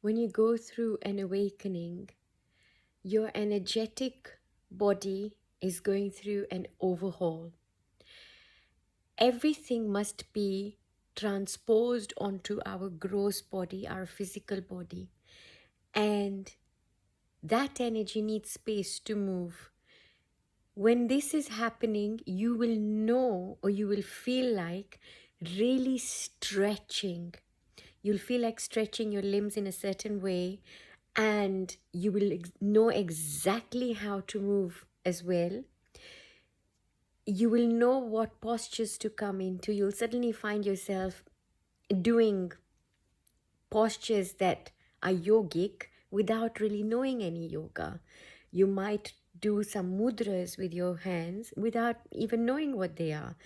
when you go through an awakening, your energetic body is going through an overhaul. Everything must be transposed onto our gross body, our physical body. And that energy needs space to move. When this is happening, you will know, or you will feel like really stretching. You'll feel like stretching your limbs in a certain way, and you will know exactly how to move as well. You will know what postures to come into. You'll suddenly find yourself doing postures that are yogic without really knowing any yoga. You might do some mudras with your hands without even knowing what they are.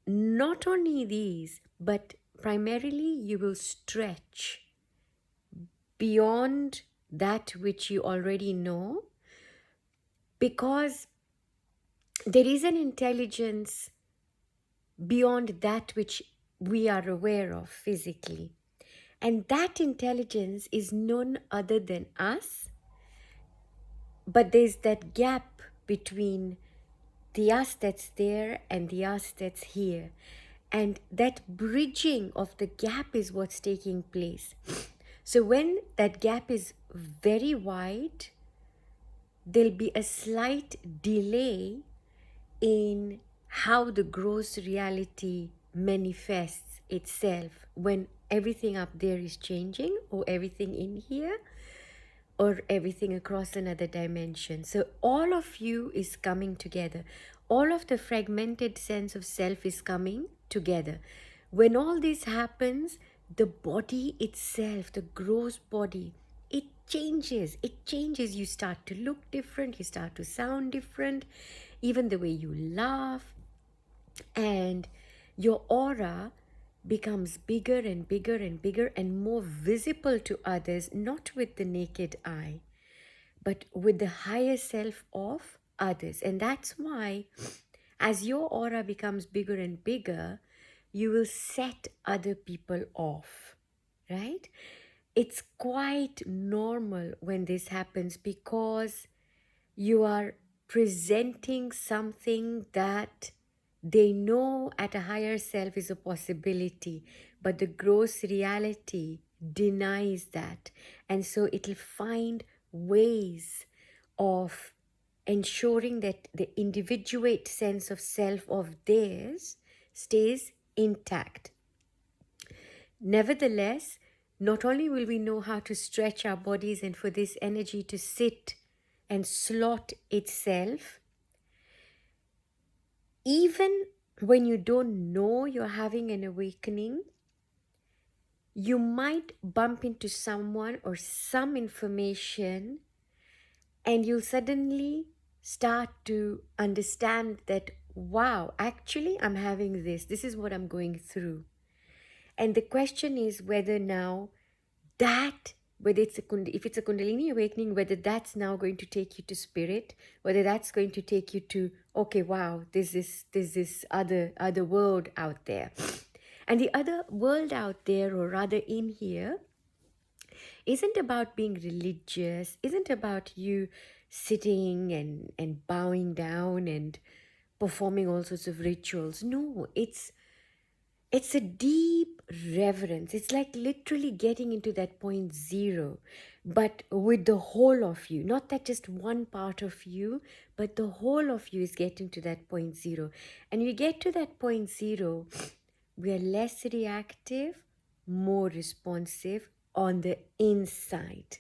Not only these, but primarily you will stretch beyond that which you already know, because there is an intelligence beyond that which we are aware of physically. And that intelligence is none other than us, but there's that gap between the us that's there and the us that's here. And that bridging of the gap is what's taking place. So when that gap is very wide, there'll be a slight delay in how the gross reality manifests itself when everything up there is changing, or everything in here, or everything across another dimension. So all of you is coming together. All of the fragmented sense of self is coming together. When all this happens, the body itself, the gross body, it changes. It changes. You start to look different. You start to sound different. Even the way you laugh, and your aura becomes bigger and bigger and bigger and more visible to others, not with the naked eye, but with the higher self of others. And that's why, as your aura becomes bigger and bigger, you will set other people off, right? It's quite normal when this happens, because you are presenting something that they know at a higher self is a possibility, but the gross reality denies that. And so it'll find ways of ensuring that the individuate sense of self of theirs stays intact. Nevertheless, not only will we know how to stretch our bodies and for this energy to sit and slot itself, even when you don't know you're having an awakening, you might bump into someone or some information, and you'll suddenly start to understand that, wow, actually, I'm having this. This is what I'm going through. And the question is whether now that, whether it's if it's a Kundalini awakening, whether that's now going to take you to spirit, whether that's going to take you to, okay, wow, there's this other world out there. And the other world out there, or rather in here, isn't about being religious, isn't about you sitting and bowing down and performing all sorts of rituals. No, it's a deep reverence. It's like literally getting into that point zero, but with the whole of you. Not that just one part of you, but the whole of you is getting to that point zero. And you get to that point zero, we are less reactive, more responsive on the inside.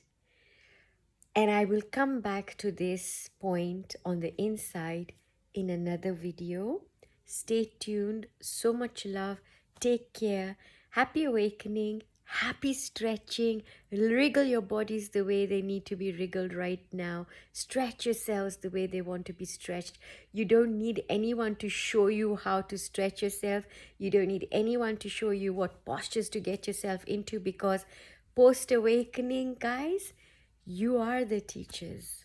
And I will come back to this point on the inside in another video. Stay tuned. So much love. Take care. Happy awakening. Happy stretching. Wriggle your bodies the way they need to be wriggled right now. Stretch yourselves the way they want to be stretched. You don't need anyone to show you how to stretch yourself. You don't need anyone to show you what postures to get yourself into, because post-awakening, guys, you are the teachers.